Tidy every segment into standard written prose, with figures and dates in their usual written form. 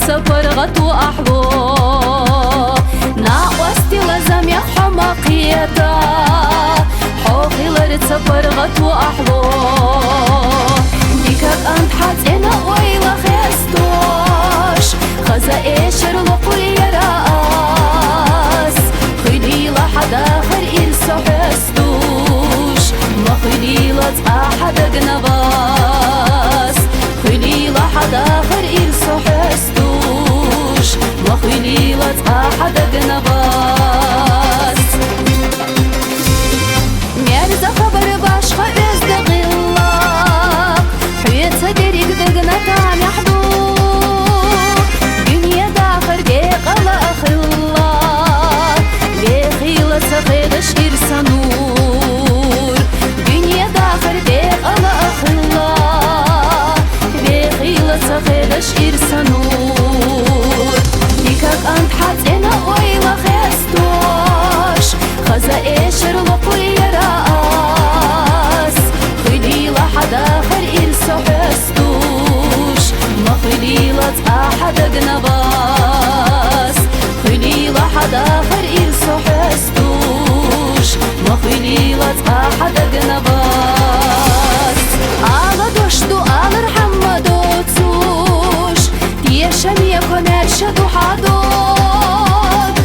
تسفرغت وأحلو ناقوستي لازم يحو مقيتا حوخي لر تسفرغت وأحلو ديكك أنت حزينة ويلا خيستوش خزا إيشر لقل يراس خلي لحد آخر إلسو حستوش ما خلي لت أحد أجنباس خلي لحد آخر إلسو حستوش ما خلي لت أحد أجنباس مرزا خبر باشخة ازدغلق حياتها دريق دقنا تاني حدو دنيا داخر ديق على أخلاق بيخيلة سخيدش إرسانور دنيا داخر ديق على أخلاق بيخيلة سخيدش إرسانور ديكك أنت حزينة ويلا خيستوش خزا إيشر لقل يراس خلي لحد آخر إلسو حستوش ما خلي لت أحد أجنباس خلي لحد آخر إلسو حستوش ما خلي لت أحد أجنباس على دوشتو على رحمة دوتوش تيشم يكون أرشدو حدود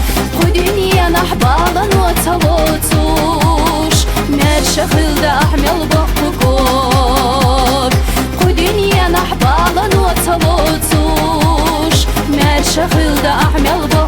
خدني أنا حبالا وتلوتوش مرشا خلد أحمل بقبكور خدني أنا حبالا وتلوتوش مرشا خلد أحمل بقبكور